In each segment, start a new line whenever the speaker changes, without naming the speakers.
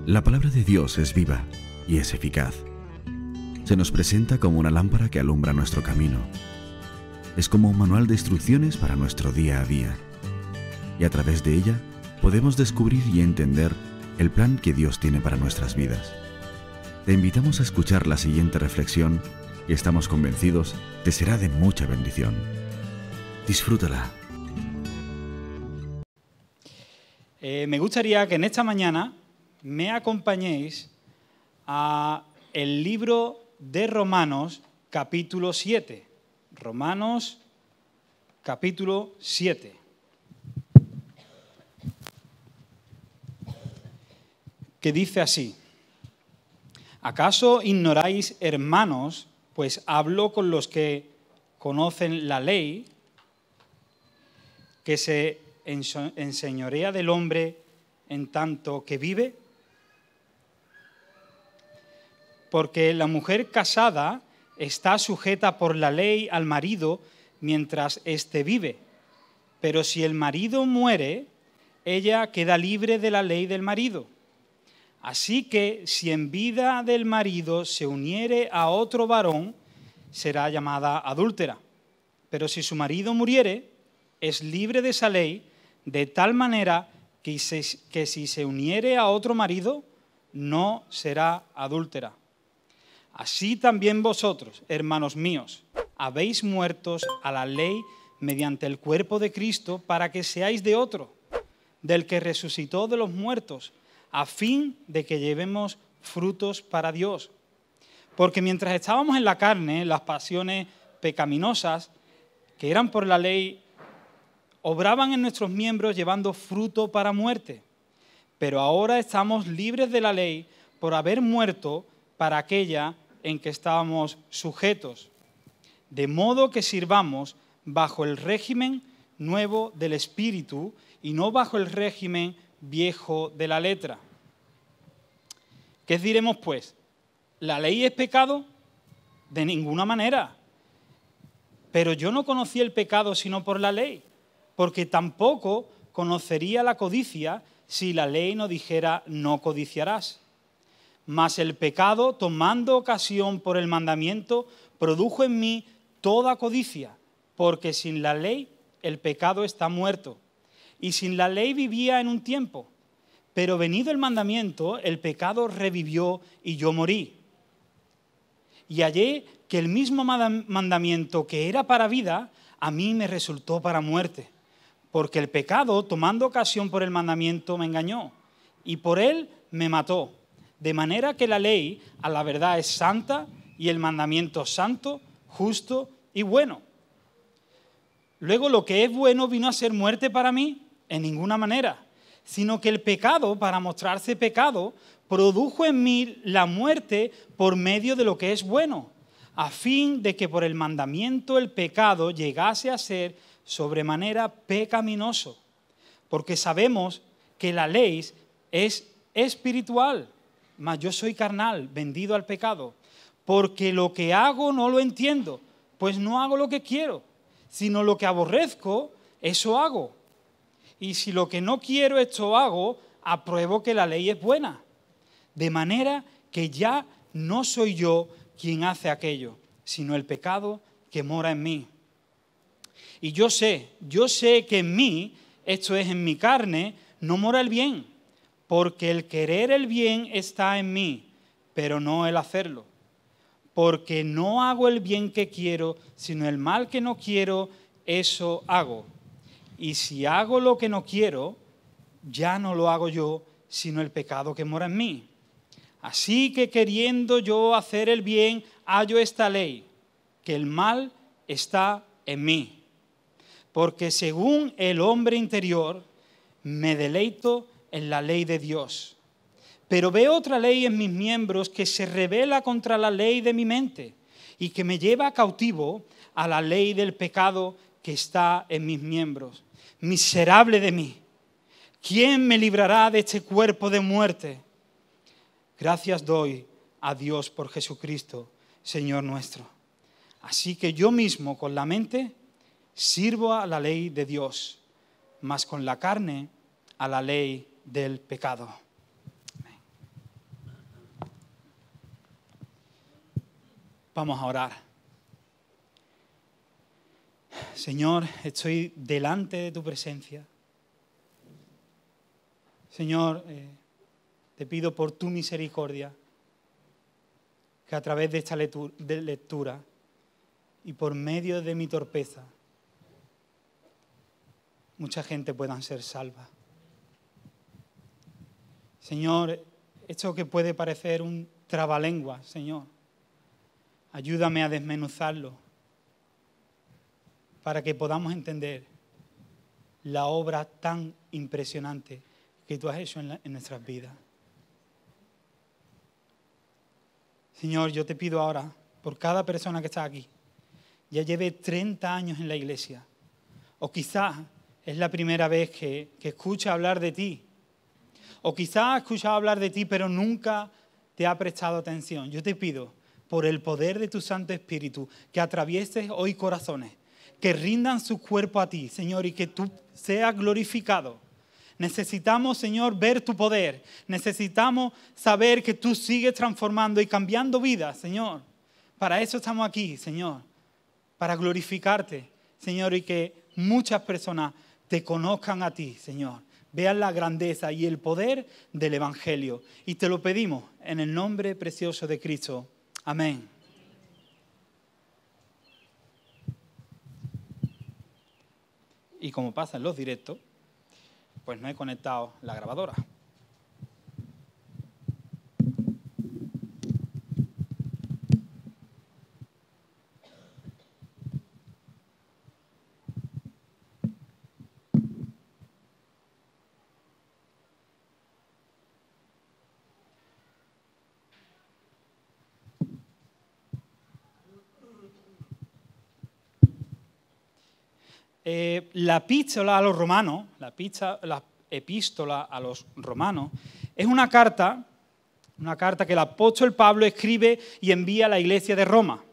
La palabra de Dios es viva y es eficaz. Se nos presenta como una lámpara que alumbra nuestro camino. Es como un manual de instrucciones para nuestro día a día. Y a través de ella podemos descubrir y entender el plan que Dios tiene para nuestras vidas. Te invitamos a escuchar la siguiente reflexión y estamos convencidos te será de mucha bendición. Disfrútala.
Me gustaría que en esta mañana me acompañéis a el libro de Romanos, capítulo 7. Romanos, capítulo 7. Que dice así: ¿Acaso ignoráis, hermanos, pues hablo con los que conocen la ley, que se enseñorea del hombre en tanto que vive? Porque la mujer casada está sujeta por la ley al marido mientras éste vive. Pero si el marido muere, ella queda libre de la ley del marido. Así que si en vida del marido se uniere a otro varón, será llamada adúltera. Pero si su marido muriere, es libre de esa ley, de tal manera que si se uniere a otro marido, no será adúltera. Así también vosotros, hermanos míos, habéis muertos a la ley mediante el cuerpo de Cristo para que seáis de otro, del que resucitó de los muertos, a fin de que llevemos frutos para Dios. Porque mientras estábamos en la carne, las pasiones pecaminosas, que eran por la ley, obraban en nuestros miembros llevando fruto para muerte. Pero ahora estamos libres de la ley por haber muerto para aquella en que estábamos sujetos, de modo que sirvamos bajo el régimen nuevo del Espíritu y no bajo el régimen viejo de la letra. ¿Qué diremos pues? ¿La ley es pecado? De ninguna manera. Pero yo no conocí el pecado sino por la ley, porque tampoco conocería la codicia si la ley no dijera no codiciarás. Mas el pecado, tomando ocasión por el mandamiento, produjo en mí toda codicia, porque sin la ley el pecado está muerto. Y sin la ley vivía en un tiempo, pero venido el mandamiento, el pecado revivió y yo morí. Y hallé que el mismo mandamiento que era para vida, a mí me resultó para muerte. Porque el pecado, tomando ocasión por el mandamiento, me engañó, y por él me mató. De manera que la ley, a la verdad, es santa, y el mandamiento santo, justo y bueno. Luego, lo que es bueno vino a ser muerte para mí, en ninguna manera, sino que el pecado, para mostrarse pecado, produjo en mí la muerte por medio de lo que es bueno, a fin de que por el mandamiento el pecado llegase a ser sobremanera pecaminoso. Porque sabemos que la ley es espiritual, mas yo soy carnal, vendido al pecado. Porque lo que hago no lo entiendo, pues no hago lo que quiero, sino lo que aborrezco, eso hago. Y si lo que no quiero, esto hago, apruebo que la ley es buena. De manera que ya no soy yo quien hace aquello, sino el pecado que mora en mí. Y yo sé que en mí, esto es en mi carne, no mora el bien, porque el querer el bien está en mí, pero no el hacerlo. Porque no hago el bien que quiero, sino el mal que no quiero, eso hago. Y si hago lo que no quiero, ya no lo hago yo, sino el pecado que mora en mí. Así que queriendo yo hacer el bien, hallo esta ley, que el mal está en mí. Porque según el hombre interior, me deleito en la ley de Dios. Pero veo otra ley en mis miembros que se rebela contra la ley de mi mente y que me lleva cautivo a la ley del pecado que está en mis miembros. Miserable de mí, ¿quién me librará de este cuerpo de muerte? Gracias doy a Dios por Jesucristo, Señor nuestro. Así que yo mismo con la mente sirvo a la ley de Dios, mas con la carne a la ley del pecado. Amén. Vamos a orar. Señor, estoy delante de tu presencia. Señor, te pido por tu misericordia que a través de esta lectura y por medio de mi torpeza, mucha gente pueda ser salva. Señor, esto que puede parecer un trabalengua, Señor, ayúdame a desmenuzarlo para que podamos entender la obra tan impresionante que tú has hecho en nuestras vidas. Señor, yo te pido ahora por cada persona que está aquí, ya lleve 30 años en la iglesia, o quizás es la primera vez que escucha hablar de ti, o quizás ha escuchado hablar de ti pero nunca te ha prestado atención. Yo te pido por el poder de tu Santo Espíritu que atravieses hoy corazones, que rindan su cuerpo a ti, Señor, y que tú seas glorificado. Necesitamos, Señor, ver tu poder. Necesitamos saber que tú sigues transformando y cambiando vidas, Señor. Para eso estamos aquí, Señor. Para glorificarte, Señor, y que muchas personas te conozcan a ti, Señor. Vean la grandeza y el poder del Evangelio. Y te lo pedimos en el nombre precioso de Cristo. Amén. Y como pasa en los directos, pues no he conectado la grabadora. La epístola a los romanos, la epístola a los romanos, es una carta que el apóstol Pablo escribe y envía a la iglesia de Roma.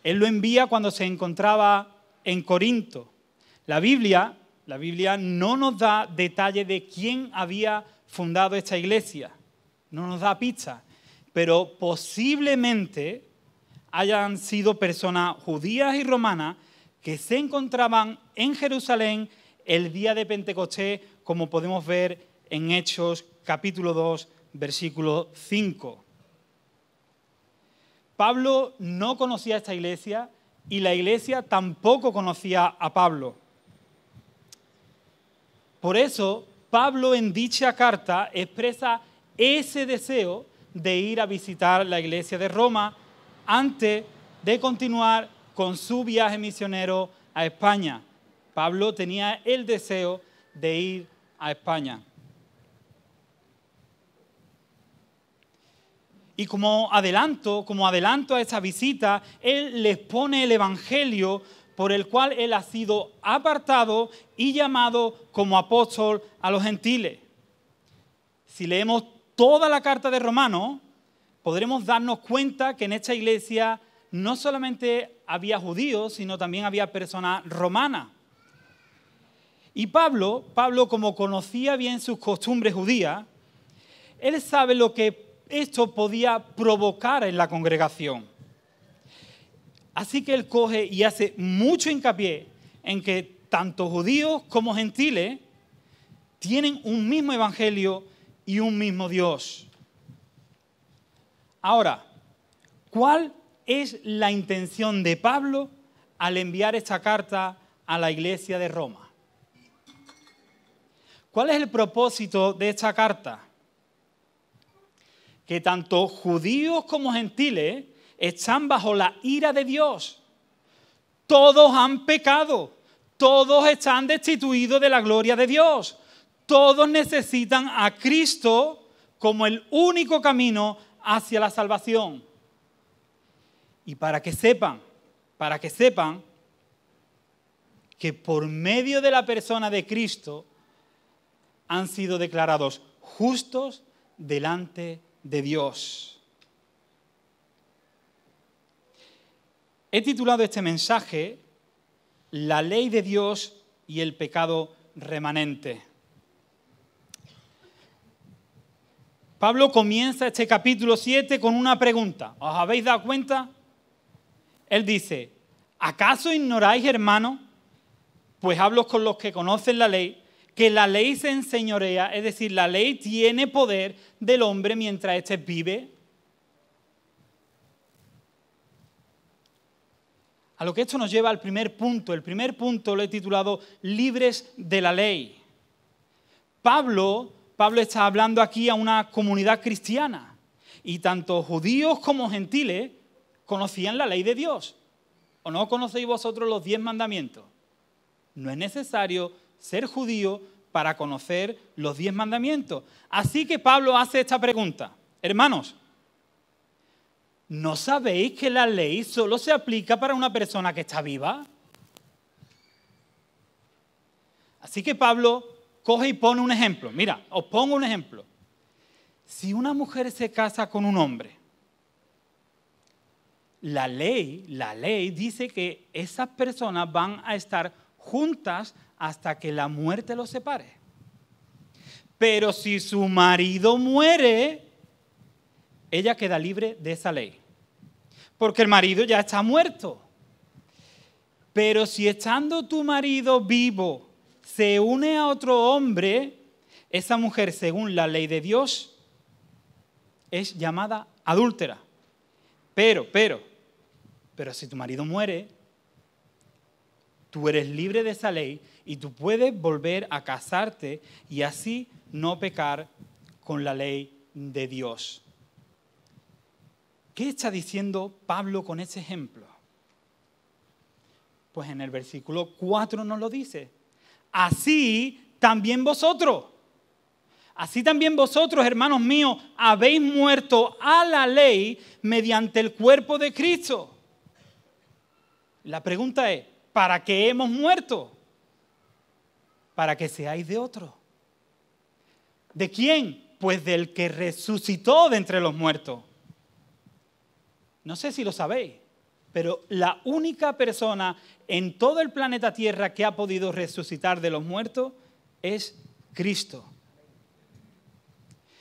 Él lo envía cuando se encontraba en Corinto. La Biblia no nos da detalles de quién había fundado esta iglesia, no nos da pistas, pero posiblemente hayan sido personas judías y romanas que se encontraban en Jerusalén el día de Pentecostés, como podemos ver en Hechos capítulo 2, versículo 5. Pablo no conocía esta iglesia y la iglesia tampoco conocía a Pablo. Por eso, Pablo en dicha carta expresa ese deseo de ir a visitar la iglesia de Roma antes de continuar con su viaje misionero a España. Pablo tenía el deseo de ir a España. Y como adelanto a esta visita, él les pone el evangelio por el cual él ha sido apartado y llamado como apóstol a los gentiles. Si leemos toda la carta de Romanos, podremos darnos cuenta que en esta iglesia no solamente había judíos, sino también había personas romanas. Y Pablo, como conocía bien sus costumbres judías, él sabe lo que esto podía provocar en la congregación. Así que él coge y hace mucho hincapié en que tanto judíos como gentiles tienen un mismo evangelio y un mismo Dios. Ahora, ¿cuál es la intención de Pablo al enviar esta carta a la iglesia de Roma? ¿Cuál es el propósito de esta carta? Que tanto judíos como gentiles están bajo la ira de Dios. Todos han pecado, todos están destituidos de la gloria de Dios. Todos necesitan a Cristo como el único camino hacia la salvación. Y para que sepan que por medio de la persona de Cristo han sido declarados justos delante de Dios. He titulado este mensaje La ley de Dios y el pecado remanente. Pablo comienza este capítulo 7 con una pregunta. ¿Os habéis dado cuenta? Él dice, ¿acaso ignoráis, hermanos? Pues hablo con los que conocen la ley, que la ley se enseñorea, es decir, la ley tiene poder del hombre mientras éste vive. A lo que esto nos lleva al primer punto. El primer punto lo he titulado libres de la ley. Pablo está hablando aquí a una comunidad cristiana y tanto judíos como gentiles conocían la ley de Dios. ¿O no conocéis vosotros los 10 mandamientos? No es necesario ser judío para conocer los 10 mandamientos. Así que Pablo hace esta pregunta. Hermanos, ¿no sabéis que la ley solo se aplica para una persona que está viva? Así que Pablo coge y pone un ejemplo. Mira, os pongo un ejemplo. Si una mujer se casa con un hombre, la ley dice que esas personas van a estar juntas hasta que la muerte los separe. Pero si su marido muere, ella queda libre de esa ley, porque el marido ya está muerto. Pero si estando tu marido vivo se une a otro hombre, esa mujer, según la ley de Dios, es llamada adúltera. Pero si tu marido muere, tú eres libre de esa ley y tú puedes volver a casarte y así no pecar con la ley de Dios. ¿Qué está diciendo Pablo con ese ejemplo? Pues en el versículo 4 nos lo dice. Así también vosotros, hermanos míos, habéis muerto a la ley mediante el cuerpo de Cristo. La pregunta es, ¿para qué hemos muerto? Para que seáis de otro. ¿De quién? Pues del que resucitó de entre los muertos. No sé si lo sabéis, pero la única persona en todo el planeta Tierra que ha podido resucitar de los muertos es Cristo.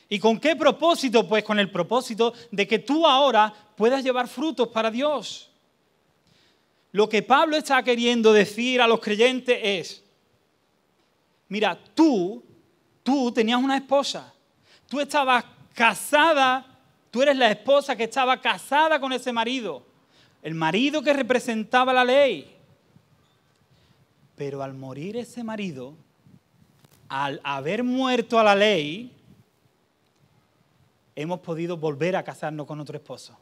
¿Y con qué propósito? Pues con el propósito de que tú ahora puedas llevar frutos para Dios. Lo que Pablo está queriendo decir a los creyentes es, mira, tú tenías una esposa, tú estabas casada, tú eres la esposa que estaba casada con ese marido, el marido que representaba la ley. Pero al morir ese marido, al haber muerto a la ley, hemos podido volver a casarnos con otro esposo.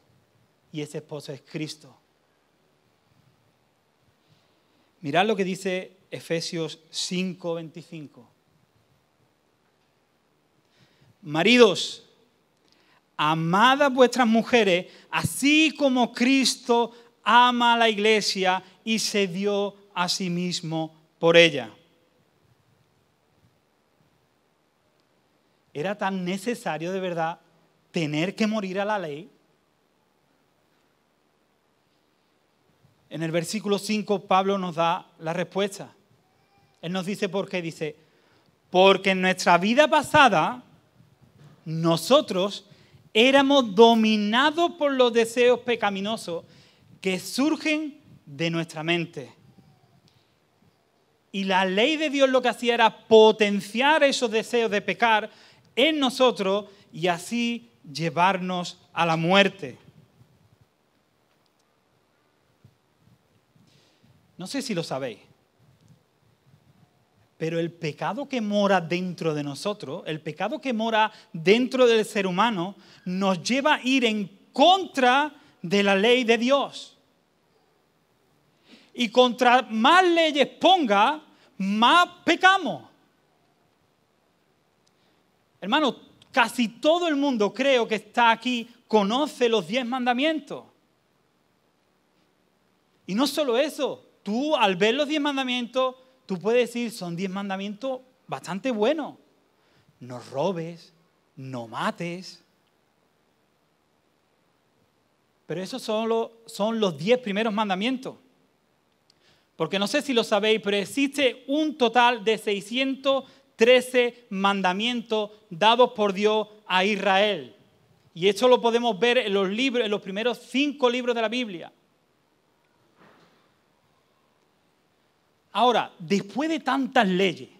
Y ese esposo es Cristo. Mirad lo que dice Efesios 5:25. Maridos, amad a vuestras mujeres, así como Cristo ama a la iglesia y se dio a sí mismo por ella. ¿Era tan necesario de verdad tener que morir a la ley? En el versículo 5 Pablo nos da la respuesta. Él nos dice por qué. Dice, porque en nuestra vida pasada nosotros éramos dominados por los deseos pecaminosos que surgen de nuestra mente. Y la ley de Dios lo que hacía era potenciar esos deseos de pecar en nosotros y así llevarnos a la muerte. No sé si lo sabéis, pero el pecado que mora dentro de nosotros, el pecado que mora dentro del ser humano, nos lleva a ir en contra de la ley de Dios. Y contra más leyes ponga, más pecamos. Hermano, casi todo el mundo, creo que está aquí, conoce los 10 mandamientos. Y no solo eso. Tú, al ver los 10 mandamientos, tú puedes decir, son 10 mandamientos bastante buenos. No robes, no mates. Pero esos solo son los 10 primeros mandamientos. Porque no sé si lo sabéis, pero existe un total de 613 13 mandamientos dados por Dios a Israel. Y esto lo podemos ver en los libros, en los primeros 5 libros de la Biblia. Ahora, después de tantas leyes,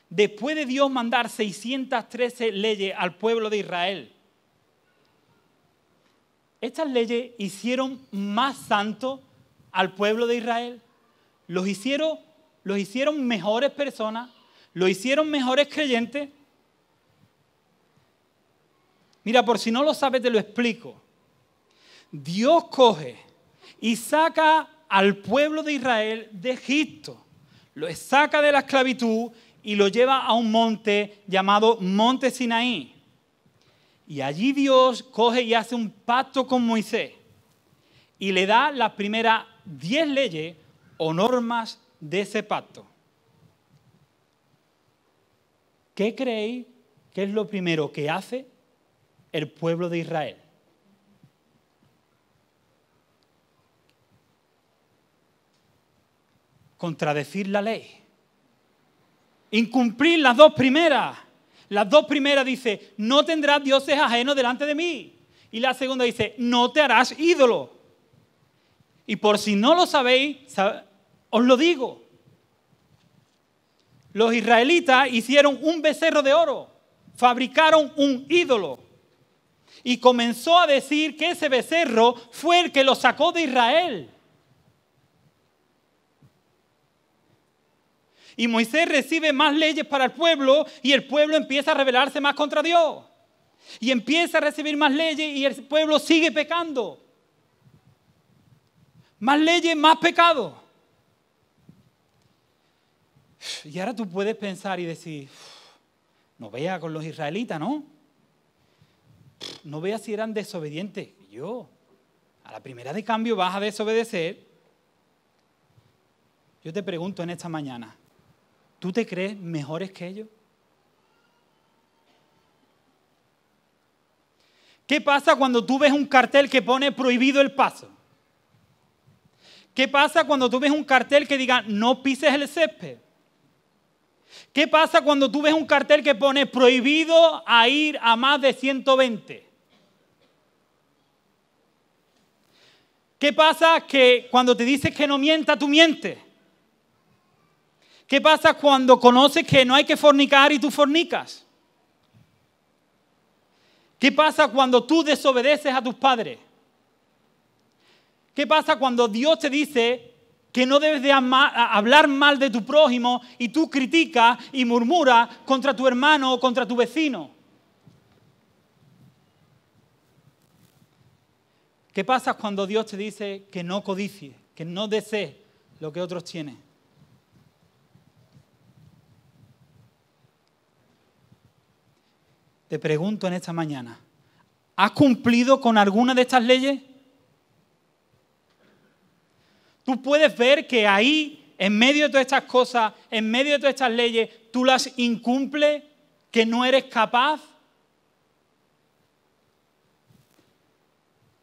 después de Dios mandar 613 leyes al pueblo de Israel, estas leyes hicieron más santos al pueblo de Israel. Los hicieron mejores personas, los hicieron mejores creyentes. Mira, por si no lo sabes, te lo explico. Dios coge y saca al pueblo de Israel de Egipto, lo saca de la esclavitud y lo lleva a un monte llamado Monte Sinaí. Y allí Dios coge y hace un pacto con Moisés y le da las primeras 10 leyes o normas de ese pacto. ¿Qué creéis que es lo primero que hace el pueblo de Israel? Contradecir la ley. Incumplir las 2 primeras. Las 2 primeras dice, no tendrás dioses ajenos delante de mí. Y la segunda dice, no te harás ídolo. Y por si no lo sabéis, os lo digo. Los israelitas hicieron un becerro de oro, fabricaron un ídolo. Y comenzó a decir que ese becerro fue el que lo sacó de Israel. Y Moisés recibe más leyes para el pueblo y el pueblo empieza a rebelarse más contra Dios. Y empieza a recibir más leyes y el pueblo sigue pecando. Más leyes, más pecado. Y ahora tú puedes pensar y decir, no veas con los israelitas, ¿no? No veas si eran desobedientes. A la primera de cambio vas a desobedecer. Yo te pregunto en esta mañana, ¿tú te crees mejores que ellos? ¿Qué pasa cuando tú ves un cartel que pone prohibido el paso? ¿Qué pasa cuando tú ves un cartel que diga no pises el césped? ¿Qué pasa cuando tú ves un cartel que pone prohibido a ir a más de 120? ¿Qué pasa que cuando te dices que no mientas, tú mientes? ¿Qué pasa cuando conoces que no hay que fornicar y tú fornicas? ¿Qué pasa cuando tú desobedeces a tus padres? ¿Qué pasa cuando Dios te dice que no debes de hablar mal de tu prójimo y tú criticas y murmuras contra tu hermano o contra tu vecino? ¿Qué pasa cuando Dios te dice que no codicies, que no desees lo que otros tienen? Te pregunto en esta mañana, ¿has cumplido con alguna de estas leyes? Tú puedes ver que ahí, en medio de todas estas cosas, en medio de todas estas leyes, tú las incumples, que no eres capaz.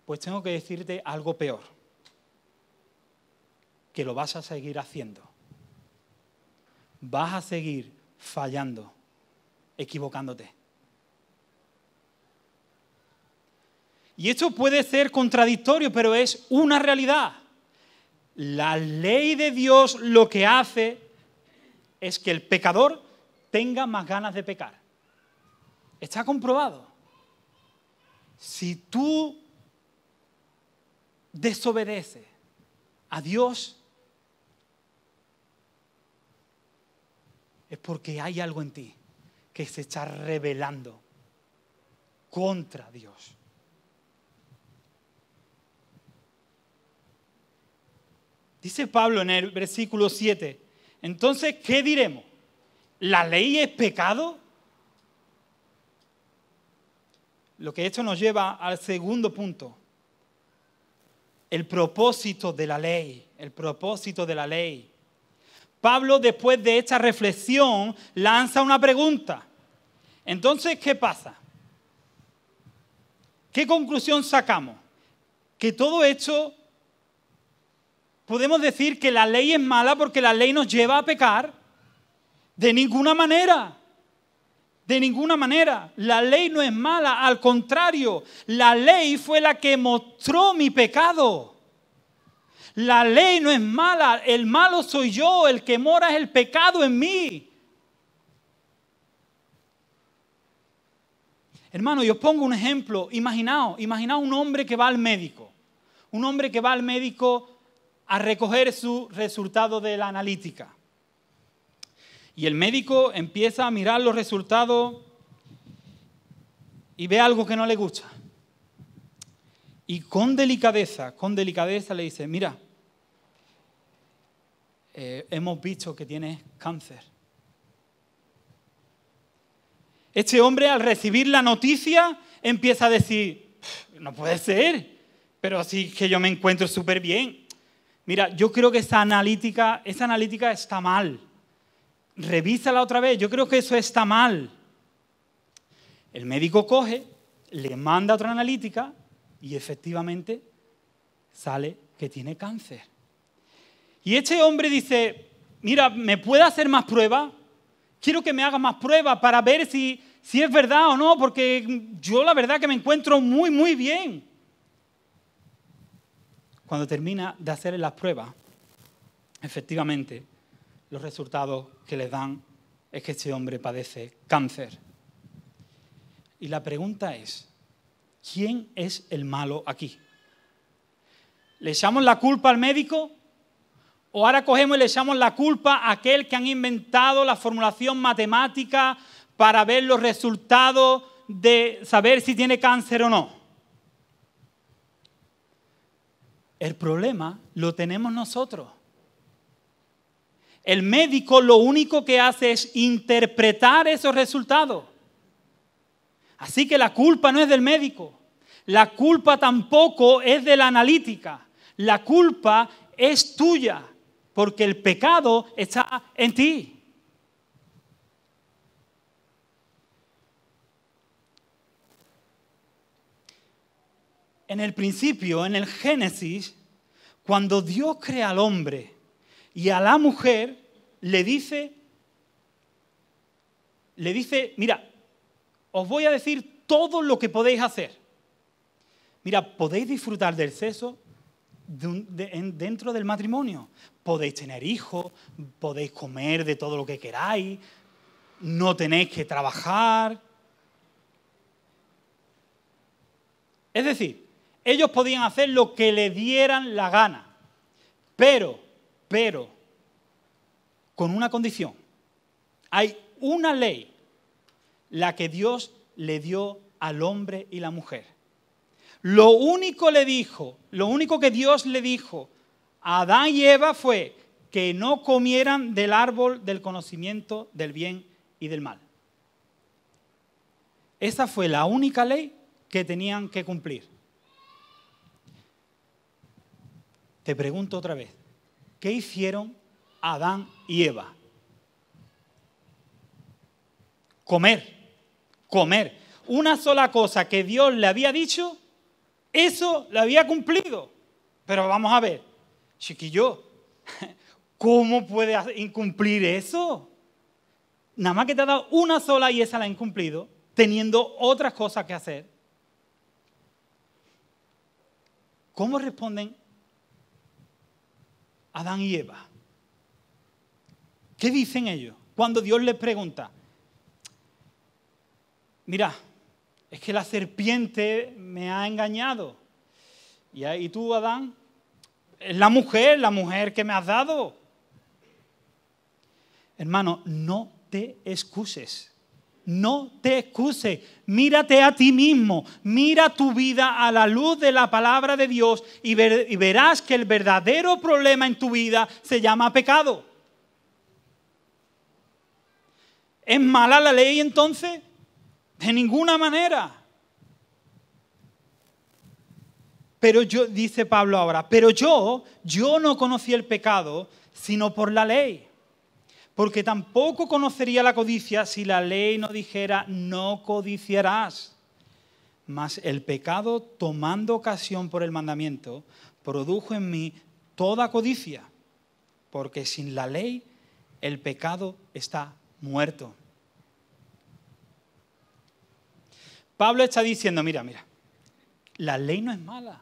Pues tengo que decirte algo peor, que lo vas a seguir haciendo. Vas a seguir fallando, equivocándote. Y esto puede ser contradictorio, pero es una realidad. La ley de Dios lo que hace es que el pecador tenga más ganas de pecar. Está comprobado. Si tú desobedeces a Dios, es porque hay algo en ti que se está rebelando contra Dios. Dice Pablo en el versículo 7, entonces, ¿qué diremos? ¿La ley es pecado? Lo que esto nos lleva al segundo punto. El propósito de la ley. El propósito de la ley. Pablo, después de esta reflexión, lanza una pregunta. Entonces, ¿qué pasa? ¿Qué conclusión sacamos? Que todo esto, podemos decir que la ley es mala porque la ley nos lleva a pecar. De ninguna manera. De ninguna manera. La ley no es mala, al contrario, la ley fue la que mostró mi pecado. La ley no es mala, el malo soy yo, el que mora es el pecado en mí. Hermano, yo os pongo un ejemplo. Imaginaos un hombre que va al médico. Un hombre que va al médico a recoger su resultado de la analítica. Y el médico empieza a mirar los resultados y ve algo que no le gusta. Y con delicadeza le dice, mira, hemos visto que tienes cáncer. Este hombre, al recibir la noticia, empieza a decir, no puede ser, pero sí que yo me encuentro súper bien. Mira, yo creo que esa analítica está mal. Revísala otra vez, yo creo que eso está mal. El médico coge, le manda otra analítica y efectivamente sale que tiene cáncer. Y este hombre dice, mira, ¿me puede hacer más pruebas? Quiero que me haga más pruebas para ver si es verdad o no, porque yo la verdad que me encuentro muy, muy bien. Cuando termina de hacer las pruebas, efectivamente, los resultados que les dan es que este hombre padece cáncer. Y la pregunta es, ¿quién es el malo aquí? ¿Le echamos la culpa al médico? ¿O ahora cogemos y le echamos la culpa a aquel que han inventado la formulación matemática para ver los resultados de saber si tiene cáncer o no? El problema lo tenemos nosotros. El médico lo único que hace es interpretar esos resultados. Así que la culpa no es del médico. La culpa tampoco es de la analítica. La culpa es tuya, porque el pecado está en ti. En el principio, en el Génesis, cuando Dios crea al hombre y a la mujer, le dice, mira, os voy a decir todo lo que podéis hacer. Mira, podéis disfrutar del sexo dentro del matrimonio. Podéis tener hijos, podéis comer de todo lo que queráis, no tenéis que trabajar. Es decir, ellos podían hacer lo que le dieran la gana, pero, con una condición. Hay una ley, la que Dios le dio al hombre y la mujer. Lo único que Dios le dijo a Adán y Eva fue que no comieran del árbol del conocimiento del bien y del mal. Esa fue la única ley que tenían que cumplir. Te pregunto otra vez, ¿qué hicieron Adán y Eva? Comer. Una sola cosa que Dios le había dicho, eso lo había cumplido. Pero vamos a ver, chiquillo, ¿cómo puede incumplir eso? Nada más que te ha dado una sola y esa la ha incumplido, teniendo otras cosas que hacer. ¿Cómo responden Adán y Eva? ¿Qué dicen ellos cuando Dios les pregunta? Mira, es que la serpiente me ha engañado. ¿Y tú, Adán? Es la mujer que me has dado. Hermano, no te excuses. No te excuses. Mírate a ti mismo. Mira tu vida a la luz de la palabra de Dios y verás que el verdadero problema en tu vida se llama pecado. ¿Es mala la ley entonces? De ninguna manera. Pero dice Pablo ahora, pero yo no conocí el pecado sino por la ley. Porque tampoco conocería la codicia si la ley no dijera, no codiciarás. Mas el pecado, tomando ocasión por el mandamiento, produjo en mí toda codicia. Porque sin la ley el pecado está muerto. Pablo está diciendo, mira, la ley no es mala.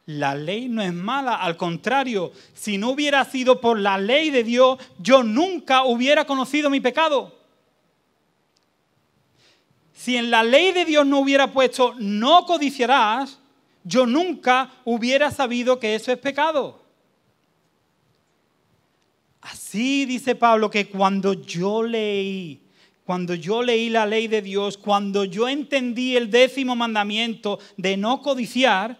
La ley no es mala, al contrario, si no hubiera sido por la ley de Dios, yo nunca hubiera conocido mi pecado. Si en la ley de Dios no hubiera puesto no codiciarás, yo nunca hubiera sabido que eso es pecado. Así dice Pablo que cuando yo leí la ley de Dios, cuando yo entendí el 10º mandamiento de no codiciar,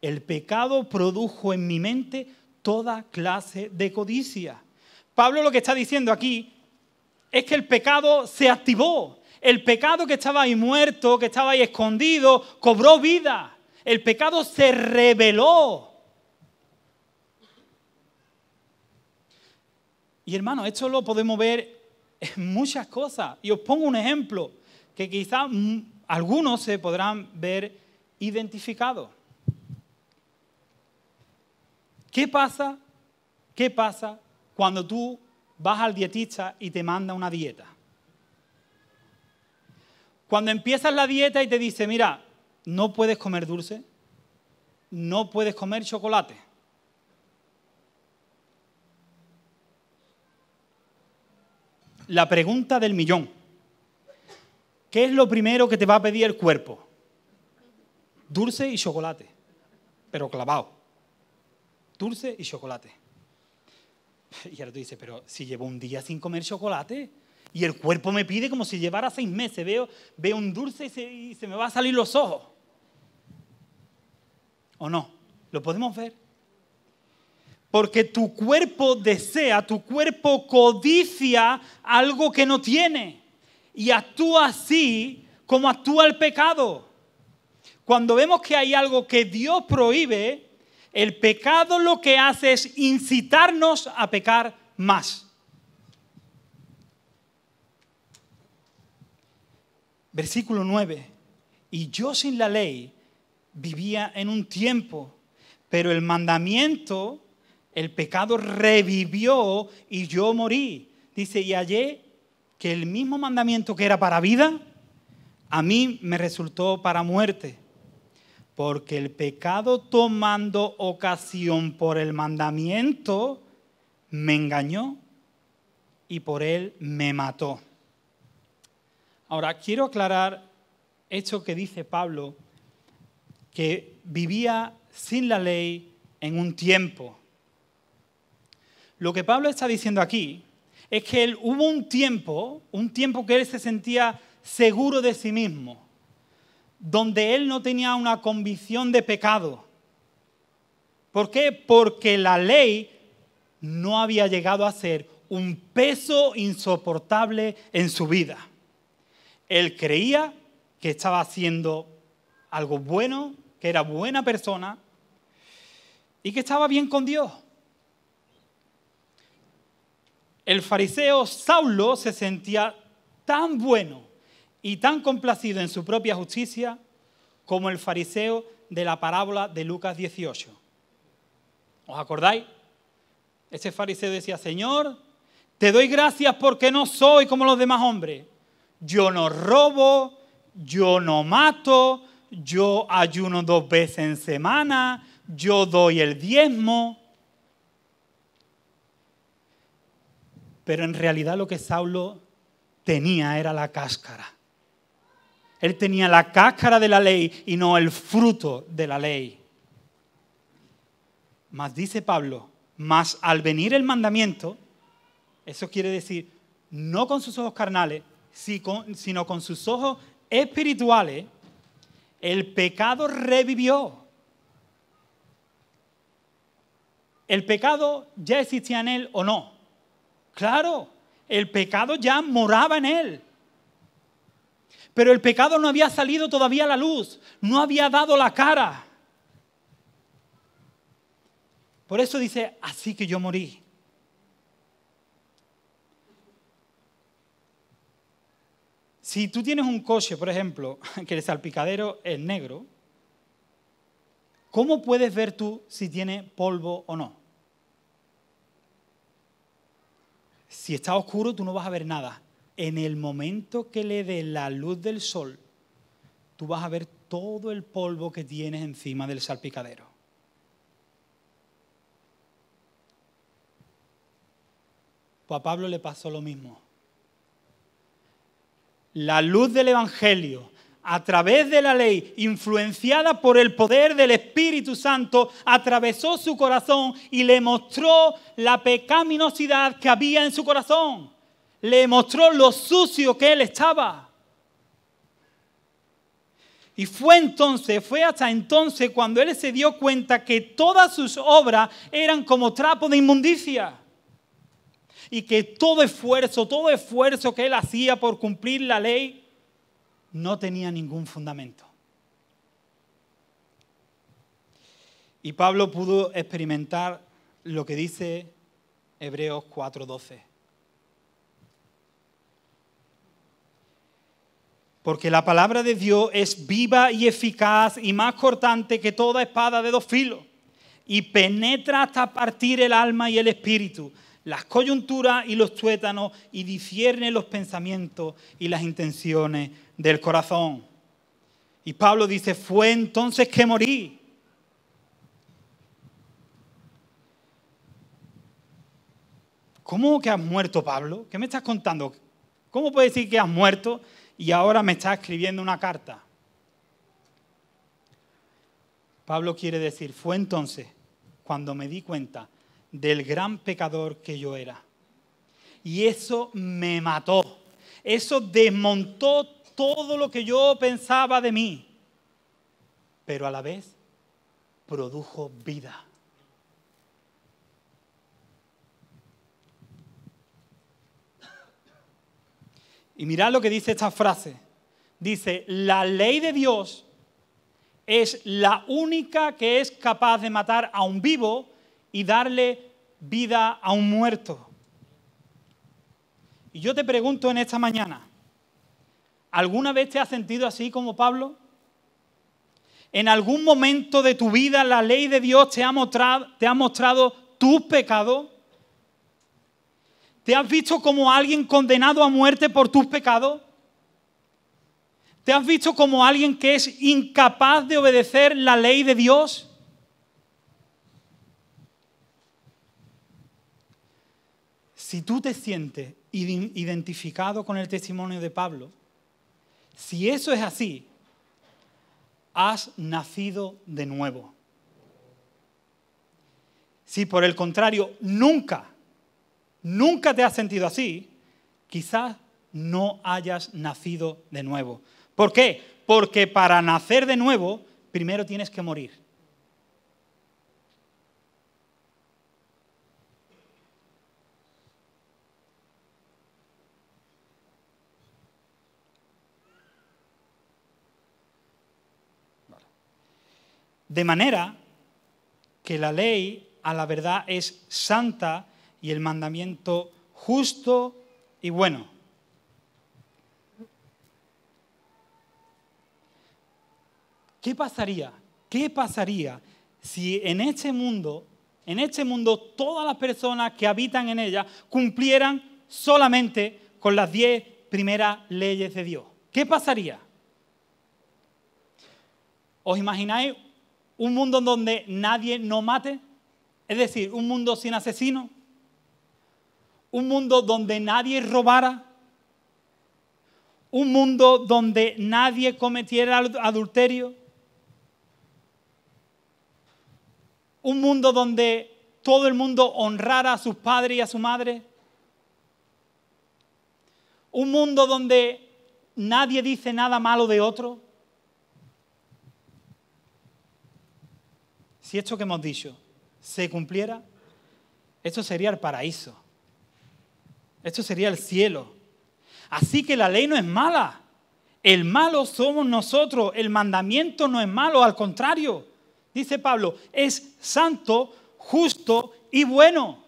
el pecado produjo en mi mente toda clase de codicia. Pablo lo que está diciendo aquí es que el pecado se activó. El pecado que estaba ahí muerto, que estaba ahí escondido, cobró vida. El pecado se reveló. Y hermano, esto lo podemos ver en muchas cosas. Y os pongo un ejemplo que quizás algunos se podrán ver identificados. ¿Qué pasa cuando tú vas al dietista y te manda una dieta? Cuando empiezas la dieta y te dice, mira, no puedes comer dulce, no puedes comer chocolate. La pregunta del millón. ¿Qué es lo primero que te va a pedir el cuerpo? Dulce y chocolate, pero clavado. Dulce y chocolate. Y ahora tú dices, pero si llevo un día sin comer chocolate y el cuerpo me pide como si llevara 6 meses. Veo un dulce y se me van a salir los ojos. ¿O no? ¿Lo podemos ver? Porque tu cuerpo desea, tu cuerpo codicia algo que no tiene. Y actúa así como actúa el pecado. Cuando vemos que hay algo que Dios prohíbe, el pecado lo que hace es incitarnos a pecar más. Versículo 9. Y yo sin la ley vivía en un tiempo, pero el mandamiento, el pecado revivió y yo morí. Dice, y hallé que el mismo mandamiento que era para vida, a mí me resultó para muerte. Porque el pecado tomando ocasión por el mandamiento, me engañó y por él me mató. Ahora, quiero aclarar esto que dice Pablo, que vivía sin la ley en un tiempo. Lo que Pablo está diciendo aquí es que hubo un tiempo que él se sentía seguro de sí mismo, donde él no tenía una convicción de pecado. ¿Por qué? Porque la ley no había llegado a ser un peso insoportable en su vida. Él creía que estaba haciendo algo bueno, que era buena persona y que estaba bien con Dios. El fariseo Saulo se sentía tan bueno y tan complacido en su propia justicia como el fariseo de la parábola de Lucas 18. ¿Os acordáis? Ese fariseo decía, Señor, te doy gracias porque no soy como los demás hombres. Yo no robo, yo no mato, yo ayuno 2 veces en semana, yo doy el diezmo. Pero en realidad lo que Saulo tenía era la cáscara. Él tenía la cáscara de la ley y no el fruto de la ley. Mas dice Pablo, mas al venir el mandamiento, eso quiere decir no con sus ojos carnales, sino con sus ojos espirituales, el pecado revivió. ¿El pecado ya existía en él o no? Claro, el pecado ya moraba en él. Pero el pecado no había salido todavía a la luz, no había dado la cara. Por eso dice, así que yo morí. Si tú tienes un coche, por ejemplo, que el salpicadero es negro, ¿cómo puedes ver tú si tiene polvo o no? Si está oscuro, tú no vas a ver nada. En el momento que le dé la luz del sol, tú vas a ver todo el polvo que tienes encima del salpicadero. Pues a Pablo le pasó lo mismo. La luz del Evangelio, a través de la ley, influenciada por el poder del Espíritu Santo, atravesó su corazón y le mostró la pecaminosidad que había en su corazón. Le mostró lo sucio que él estaba. Y fue hasta entonces cuando él se dio cuenta que todas sus obras eran como trapo de inmundicia. Y que todo esfuerzo que él hacía por cumplir la ley no tenía ningún fundamento. Y Pablo pudo experimentar lo que dice Hebreos 4:12. Porque la palabra de Dios es viva y eficaz y más cortante que toda espada de dos filos, y penetra hasta partir el alma y el espíritu, las coyunturas y los tuétanos, y discierne los pensamientos y las intenciones del corazón. Y Pablo dice, fue entonces que morí. ¿Cómo que has muerto, Pablo? ¿Qué me estás contando? ¿Cómo puedes decir que has muerto y ahora me estás escribiendo una carta? Pablo quiere decir, fue entonces cuando me di cuenta del gran pecador que yo era. Y eso me mató. Eso desmontó todo lo que yo pensaba de mí. Pero a la vez produjo vida. Y mirad lo que dice esta frase. Dice, la ley de Dios es la única que es capaz de matar a un vivo y darle vida a un muerto. Y yo te pregunto en esta mañana, ¿alguna vez te has sentido así como Pablo? ¿En algún momento de tu vida la ley de Dios te ha mostrado tus pecados? ¿Te has visto como alguien condenado a muerte por tus pecados? ¿Te has visto como alguien que es incapaz de obedecer la ley de Dios? Si tú te sientes identificado con el testimonio de Pablo, si eso es así, has nacido de nuevo. Si por el contrario nunca te has sentido así, quizás no hayas nacido de nuevo. ¿Por qué? Porque para nacer de nuevo, primero tienes que morir. De manera que la ley a la verdad es santa y el mandamiento justo y bueno. ¿Qué pasaría si en este mundo todas las personas que habitan en ella cumplieran solamente con las 10 primeras leyes de Dios? ¿Qué pasaría? ¿Os imagináis un mundo en donde nadie no mate? Es decir, un mundo sin asesinos. Un mundo donde nadie robara. Un mundo donde nadie cometiera adulterio. Un mundo donde todo el mundo honrara a sus padres y a su madre. Un mundo donde nadie dice nada malo de otro. Si esto que hemos dicho se cumpliera, esto sería el paraíso. Esto sería el cielo. Así que la ley no es mala. El malo somos nosotros. El mandamiento no es malo, al contrario. Dice Pablo, es santo, justo y bueno.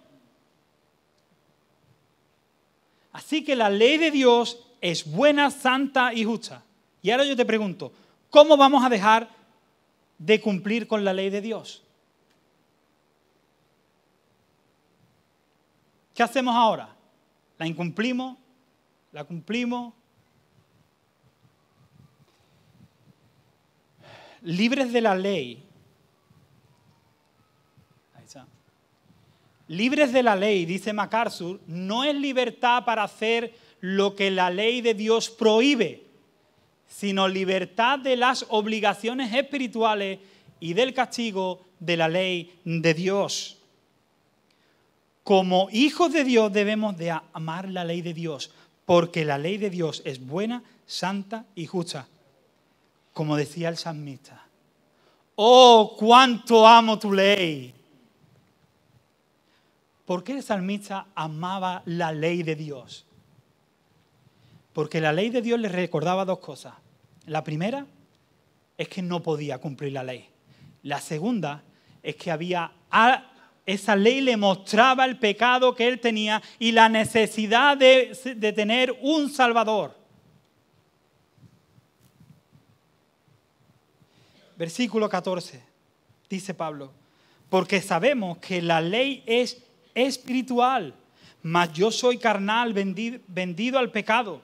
Así que la ley de Dios es buena, santa y justa. Y ahora yo te pregunto, ¿cómo vamos a dejar de cumplir con la ley de Dios? ¿Qué hacemos ahora? ¿La incumplimos? ¿La cumplimos? libres de la ley. Ahí está. Libres de la ley, dice MacArthur, no es libertad para hacer lo que la ley de Dios prohíbe, sino libertad de las obligaciones espirituales y del castigo de la ley de Dios. Como hijos de Dios debemos de amar la ley de Dios, porque la ley de Dios es buena, santa y justa. Como decía el salmista, ¡oh, cuánto amo tu ley! ¿Por qué el salmista amaba la ley de Dios? Porque la ley de Dios le recordaba dos cosas. La primera es que no podía cumplir la ley. La segunda es que esa ley le mostraba el pecado que él tenía y la necesidad de tener un Salvador. Versículo 14, dice Pablo, porque sabemos que la ley es espiritual, mas yo soy carnal, vendido al pecado,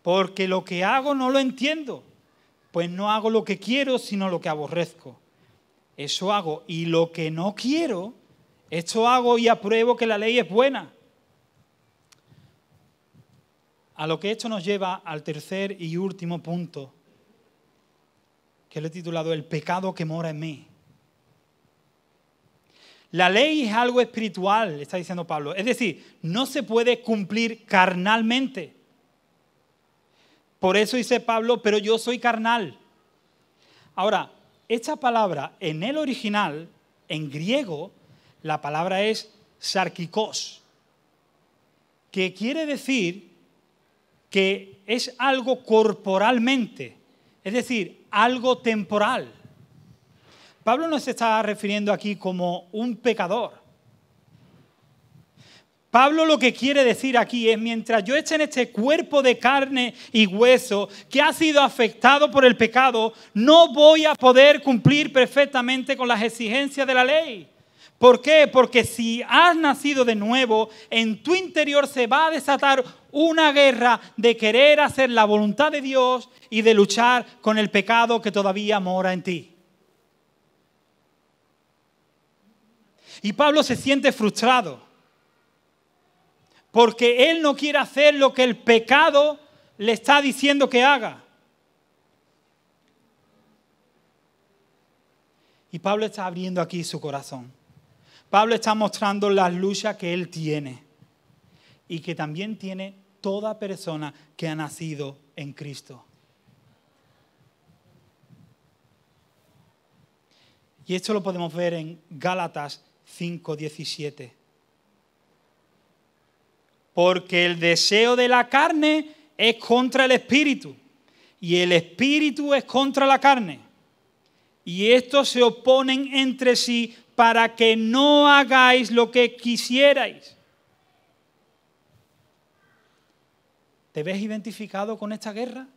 porque lo que hago no lo entiendo, pues no hago lo que quiero, sino lo que aborrezco. Eso hago, y lo que no quiero, esto hago y apruebo que la ley es buena. A lo que esto nos lleva al tercer y último punto, que lo he titulado El pecado que mora en mí. La ley es algo espiritual, está diciendo Pablo. Es decir, no se puede cumplir carnalmente. Por eso dice Pablo, pero yo soy carnal. Ahora, esta palabra en el original, en griego, la palabra es sarkikos, que quiere decir que es algo corporalmente, es decir, algo temporal. Pablo no se está refiriendo aquí como un pecador. Pablo lo que quiere decir aquí es, mientras yo esté en este cuerpo de carne y hueso que ha sido afectado por el pecado, no voy a poder cumplir perfectamente con las exigencias de la ley. ¿Por qué? Porque si has nacido de nuevo, en tu interior se va a desatar una guerra de querer hacer la voluntad de Dios y de luchar con el pecado que todavía mora en ti. Y Pablo se siente frustrado, porque él no quiere hacer lo que el pecado le está diciendo que haga. Y Pablo está abriendo aquí su corazón. Pablo está mostrando las luchas que él tiene y que también tiene toda persona que ha nacido en Cristo. Y esto lo podemos ver en Gálatas 5:17. Porque el deseo de la carne es contra el espíritu y el espíritu es contra la carne. Y estos se oponen entre sí para que no hagáis lo que quisierais. ¿Te ves identificado con esta guerra?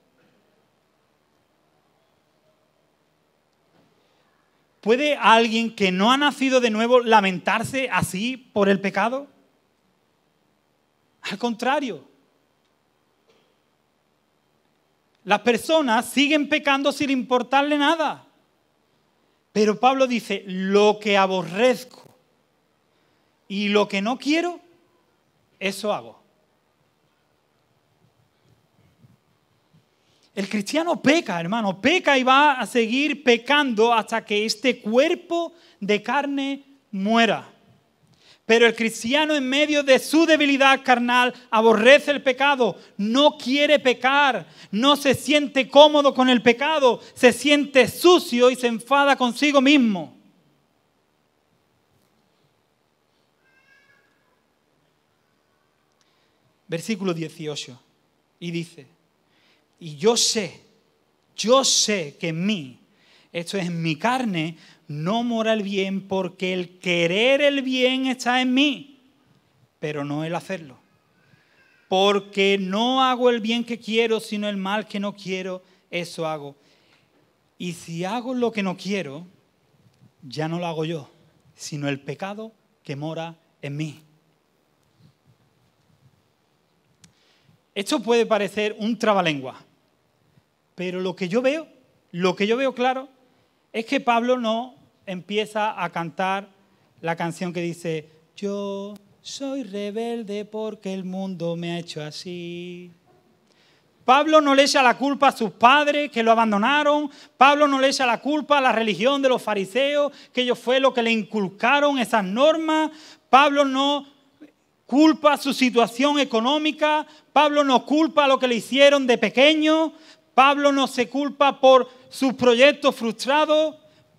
¿Puede alguien que no ha nacido de nuevo lamentarse así por el pecado? Al contrario. Las personas siguen pecando sin importarle nada. Pero Pablo dice, lo que aborrezco y lo que no quiero, eso hago. El cristiano peca, hermano, peca y va a seguir pecando hasta que este cuerpo de carne muera. Pero el cristiano en medio de su debilidad carnal aborrece el pecado, no quiere pecar, no se siente cómodo con el pecado, se siente sucio y se enfada consigo mismo. Versículo 18, y dice, y yo sé que en mí, esto es en mi carne, no mora el bien, porque el querer el bien está en mí, pero no el hacerlo. Porque no hago el bien que quiero, sino el mal que no quiero, eso hago. Y si hago lo que no quiero, ya no lo hago yo, sino el pecado que mora en mí. Esto puede parecer un trabalengua, pero lo que yo veo claro, es que Pablo no empieza a cantar la canción que dice: yo soy rebelde porque el mundo me ha hecho así. Pablo no le echa la culpa a sus padres que lo abandonaron. Pablo no le echa la culpa a la religión de los fariseos, que ellos fue lo que le inculcaron esas normas. Pablo no culpa su situación económica. Pablo no culpa lo que le hicieron de pequeño. Pablo no se culpa por sus proyectos frustrados.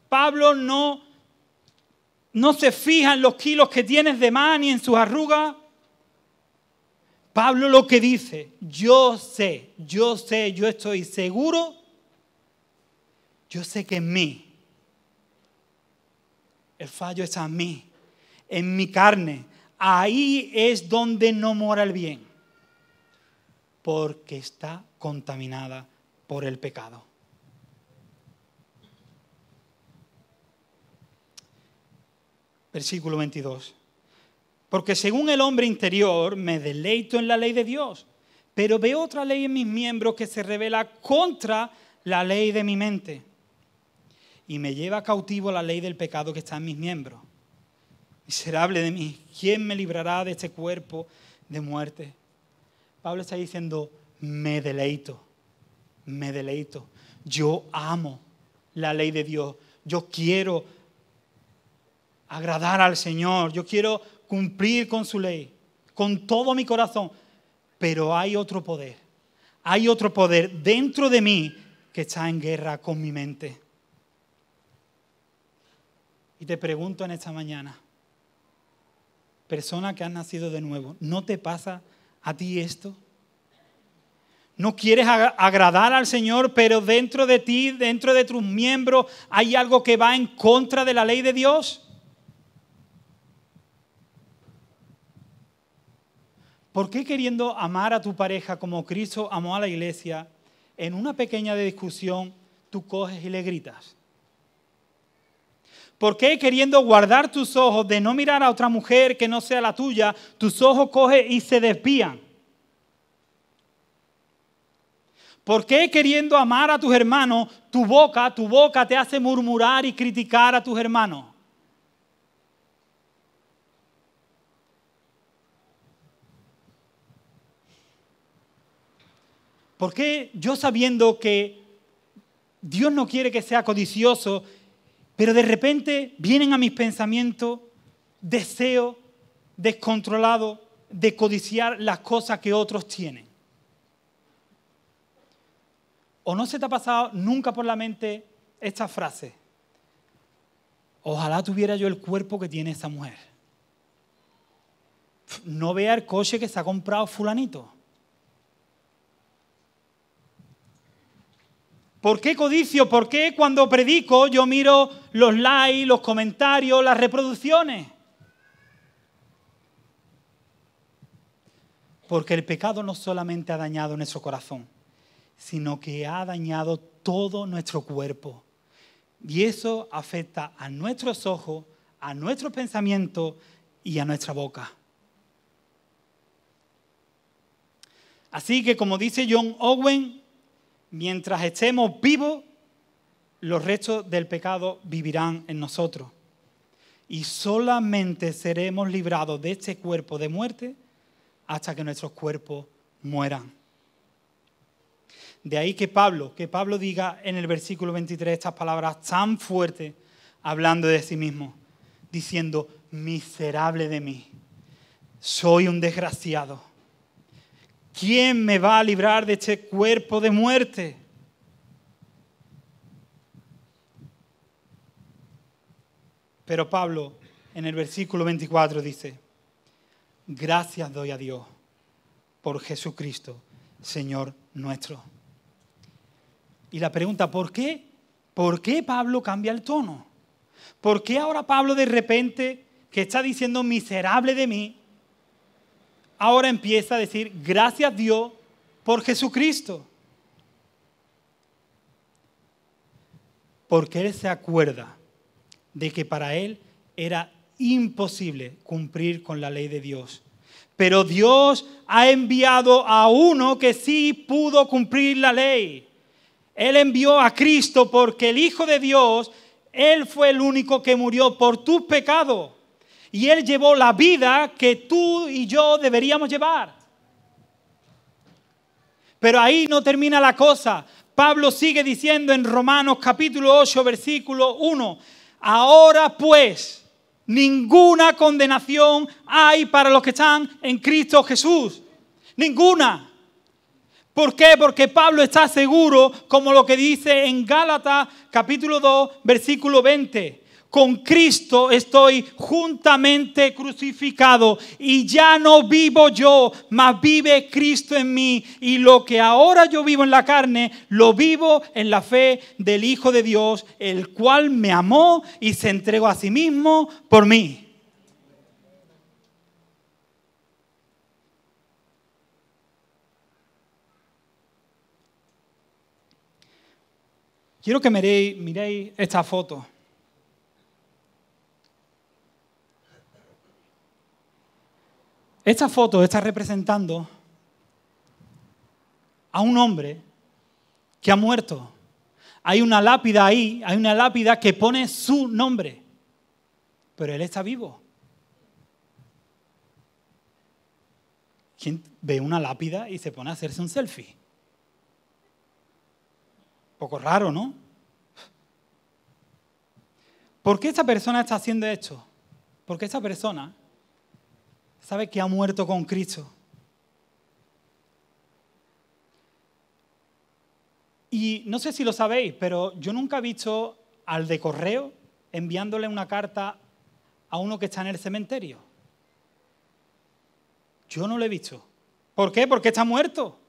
Pablo no se fija en los kilos que tienes de más ni en sus arrugas. Pablo lo que dice: yo estoy seguro, yo sé que en mí, el fallo está en mí, en mi carne. Ahí es donde no mora el bien, porque está contaminada por el pecado. Versículo 22. Porque según el hombre interior me deleito en la ley de Dios, pero veo otra ley en mis miembros que se revela contra la ley de mi mente y me lleva cautivo la ley del pecado que está en mis miembros. Miserable de mí, ¿quién me librará de este cuerpo de muerte? Pablo está diciendo: me deleito. Yo amo la ley de Dios. Yo quiero agradar al Señor. Yo quiero cumplir con su ley, con todo mi corazón. Pero hay otro poder dentro de mí que está en guerra con mi mente. Y te pregunto en esta mañana, persona que has nacido de nuevo, ¿no te pasa a ti esto? ¿No quieres agradar al Señor, pero dentro de ti, dentro de tus miembros, hay algo que va en contra de la ley de Dios? ¿Por qué, queriendo amar a tu pareja como Cristo amó a la iglesia, en una pequeña discusión tú coges y le gritas? ¿Por qué, queriendo guardar tus ojos de no mirar a otra mujer que no sea la tuya, tus ojos cogen y se desvían? ¿Por qué, queriendo amar a tus hermanos, tu boca te hace murmurar y criticar a tus hermanos? ¿Por qué yo, sabiendo que Dios no quiere que sea codicioso, pero de repente vienen a mis pensamientos deseos descontrolados de codiciar las cosas que otros tienen? ¿O no se te ha pasado nunca por la mente esta frase? Ojalá tuviera yo el cuerpo que tiene esa mujer. No vea el coche que se ha comprado fulanito. ¿Por qué codicio? ¿Por qué cuando predico yo miro los likes, los comentarios, las reproducciones? Porque el pecado no solamente ha dañado nuestro corazón, sino que ha dañado todo nuestro cuerpo. Y eso afecta a nuestros ojos, a nuestros pensamientos y a nuestra boca. Así que, como dice John Owen, mientras estemos vivos, los restos del pecado vivirán en nosotros. Y solamente seremos librados de este cuerpo de muerte hasta que nuestros cuerpos mueran. De ahí que Pablo diga en el versículo 23 estas palabras tan fuertes, hablando de sí mismo, diciendo: miserable de mí, soy un desgraciado. ¿Quién me va a librar de este cuerpo de muerte? Pero Pablo, en el versículo 24 dice: gracias doy a Dios por Jesucristo, Señor nuestro. Y la pregunta, ¿por qué? ¿Por qué Pablo cambia el tono? ¿Por qué ahora Pablo, de repente, que está diciendo miserable de mí, ahora empieza a decir gracias Dios por Jesucristo? Porque él se acuerda de que para él era imposible cumplir con la ley de Dios. Pero Dios ha enviado a uno que sí pudo cumplir la ley. Él envió a Cristo porque el Hijo de Dios Él fue el único que murió por tus pecados. Y Él llevó la vida que tú y yo deberíamos llevar. Pero ahí no termina la cosa. Pablo sigue diciendo en Romanos capítulo 8, versículo 1. Ahora pues, ninguna condenación hay para los que están en Cristo Jesús. Ninguna. ¿Por qué? Porque Pablo está seguro, como lo que dice en Gálatas capítulo 2, versículo 20. Con Cristo estoy juntamente crucificado y ya no vivo yo, mas vive Cristo en mí. Y lo que ahora yo vivo en la carne, lo vivo en la fe del Hijo de Dios, el cual me amó y se entregó a sí mismo por mí. Quiero que miréis esta foto. Esta foto está representando a un hombre que ha muerto. Hay una lápida ahí, hay una lápida que pone su nombre, pero él está vivo. ¿Quién ve una lápida y se pone a hacerse un selfie? Un poco raro, ¿no? ¿Por qué esta persona está haciendo esto? Porque esta persona sabe que ha muerto con Cristo. Y no sé si lo sabéis, pero yo nunca he visto al de correo enviándole una carta a uno que está en el cementerio. Yo no lo he visto. ¿Por qué? Porque está muerto.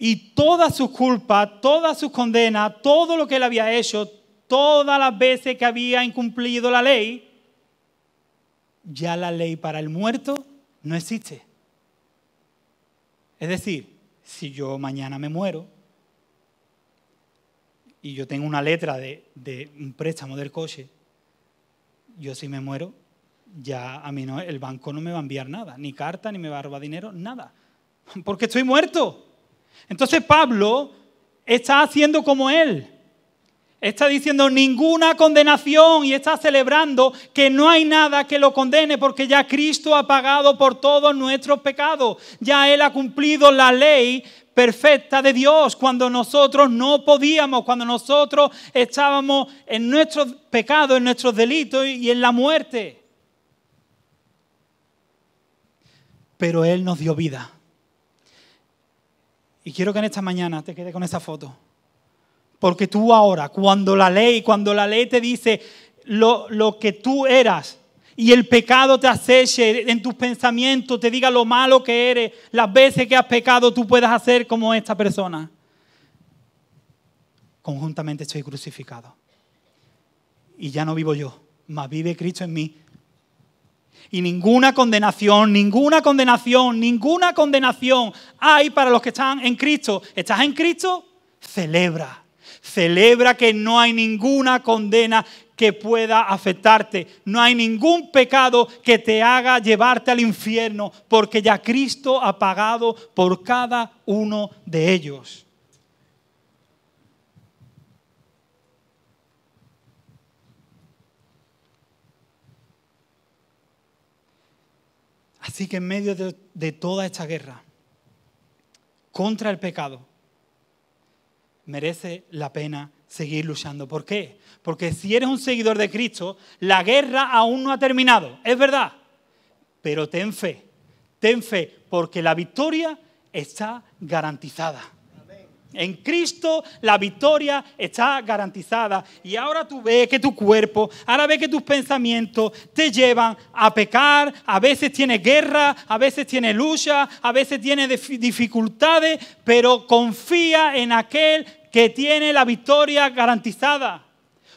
Y todas sus culpas, todas sus condenas, todo lo que él había hecho, todas las veces que había incumplido la ley, ya la ley para el muerto no existe. Es decir, si yo mañana me muero y yo tengo una letra de un préstamo del coche, yo si me muero, ya a mí no, el banco no me va a enviar nada, ni carta, ni me va a robar dinero, nada, porque estoy muerto. Entonces Pablo está haciendo como él. Está diciendo ninguna condenación y está celebrando que no hay nada que lo condene porque ya Cristo ha pagado por todos nuestros pecados. Ya Él ha cumplido la ley perfecta de Dios cuando nosotros no podíamos, cuando nosotros estábamos en nuestros pecados, en nuestros delitos y en la muerte. Pero Él nos dio vida. Y quiero que en esta mañana te quedes con esa foto. Porque tú ahora, cuando la ley te dice lo que tú eras y el pecado te aceche en tus pensamientos, te diga lo malo que eres, las veces que has pecado, tú puedas hacer como esta persona. Conjuntamente estoy crucificado. Y ya no vivo yo, mas vive Cristo en mí. Y ninguna condenación hay para los que están en Cristo. ¿Estás en Cristo? Celebra. Celebra que no hay ninguna condena que pueda afectarte. No hay ningún pecado que te haga llevarte al infierno, porque ya Cristo ha pagado por cada uno de ellos. Así que en medio de toda esta guerra contra el pecado, merece la pena seguir luchando. ¿Por qué? Porque si eres un seguidor de Cristo, la guerra aún no ha terminado, es verdad. Pero ten fe, porque la victoria está garantizada. En Cristo la victoria está garantizada. Y ahora tú ves que tu cuerpo, ahora ves que tus pensamientos te llevan a pecar. A veces tienes guerra, a veces tienes lucha, a veces tienes dificultades, pero confía en aquel que tiene la victoria garantizada.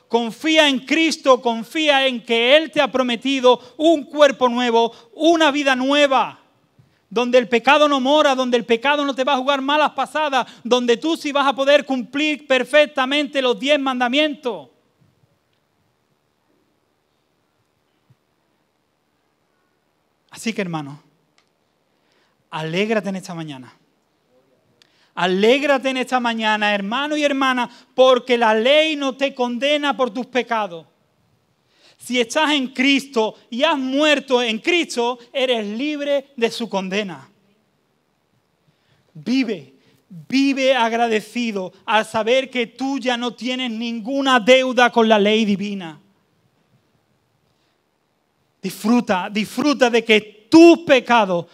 Confía en Cristo, confía en que Él te ha prometido un cuerpo nuevo, una vida nueva. Donde el pecado no mora, donde el pecado no te va a jugar malas pasadas, donde tú sí vas a poder cumplir perfectamente los 10 mandamientos. Así que, hermano, alégrate en esta mañana. Alégrate en esta mañana, hermano y hermana, porque la ley no te condena por tus pecados. Si estás en Cristo y has muerto en Cristo, eres libre de su condena. Vive agradecido al saber que tú ya no tienes ninguna deuda con la ley divina. Disfruta de que tus pecados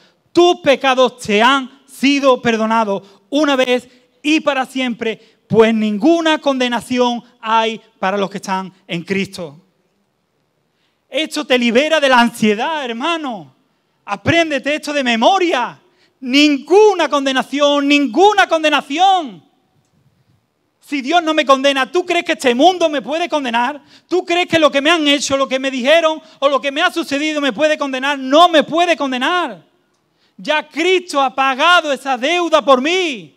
te han sido perdonados una vez y para siempre, pues ninguna condenación hay para los que están en Cristo. Esto te libera de la ansiedad, hermano. Apréndete esto de memoria. Ninguna condenación. Si Dios no me condena, ¿tú crees que este mundo me puede condenar? ¿Tú crees que lo que me han hecho, lo que me dijeron o lo que me ha sucedido me puede condenar? No me puede condenar. Ya Cristo ha pagado esa deuda por mí.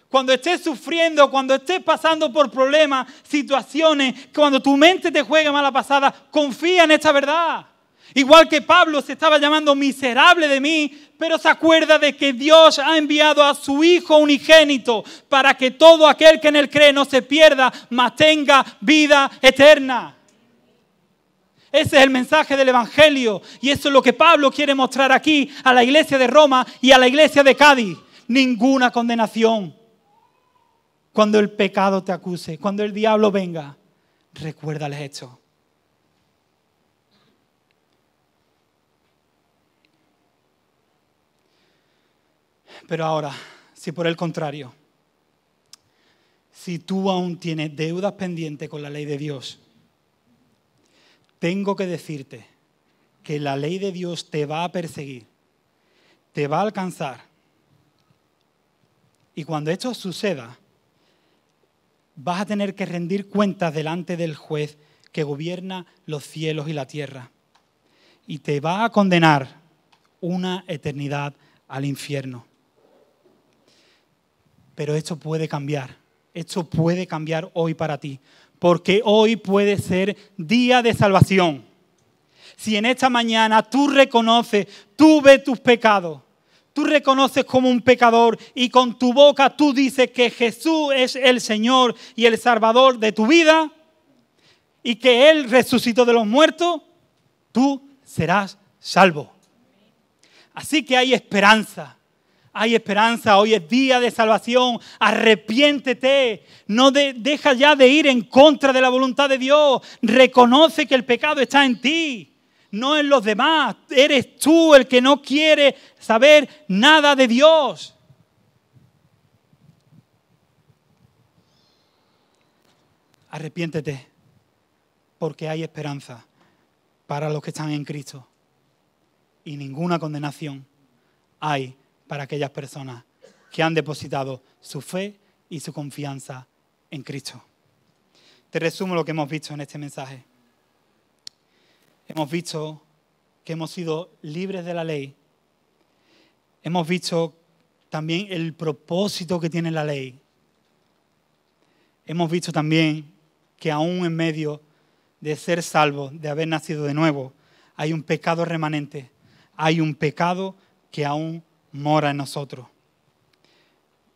Cuando estés sufriendo, cuando estés pasando por problemas, situaciones, cuando tu mente te juegue mala pasada, confía en esta verdad. Igual que Pablo se estaba llamando miserable de mí, pero se acuerda de que Dios ha enviado a su Hijo unigénito para que todo aquel que en él cree no se pierda, mas tenga vida eterna. Ese es el mensaje del Evangelio y eso es lo que Pablo quiere mostrar aquí a la iglesia de Roma y a la iglesia de Cádiz. Ninguna condenación. Cuando el pecado te acuse, cuando el diablo venga, recuérdales esto. Pero ahora, si por el contrario, si tú aún tienes deudas pendientes con la ley de Dios, tengo que decirte que la ley de Dios te va a perseguir, te va a alcanzar. Y cuando esto suceda, vas a tener que rendir cuentas delante del juez que gobierna los cielos y la tierra. Y te va a condenar una eternidad al infierno. Pero esto puede cambiar. Esto puede cambiar hoy para ti. Porque hoy puede ser día de salvación. Si en esta mañana tú reconoces, tú ves tus pecados, tú reconoces como un pecador y con tu boca tú dices que Jesús es el Señor y el Salvador de tu vida y que Él resucitó de los muertos, tú serás salvo. Así que hay esperanza. Hay esperanza, hoy es día de salvación, arrepiéntete, no deja ya de ir en contra de la voluntad de Dios, reconoce que el pecado está en ti, no en los demás, eres tú el que no quiere saber nada de Dios. Arrepiéntete, porque hay esperanza para los que están en Cristo y ninguna condenación hay para aquellas personas que han depositado su fe y su confianza en Cristo. Te resumo lo que hemos visto en este mensaje. Hemos visto que hemos sido libres de la ley. Hemos visto también el propósito que tiene la ley. Hemos visto también que aún en medio de ser salvos, de haber nacido de nuevo, hay un pecado remanente. Hay un pecado que aún mora en nosotros.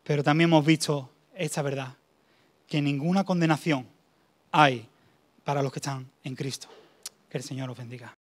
Pero también hemos visto esta verdad, que ninguna condenación hay para los que están en Cristo. Que el Señor os bendiga.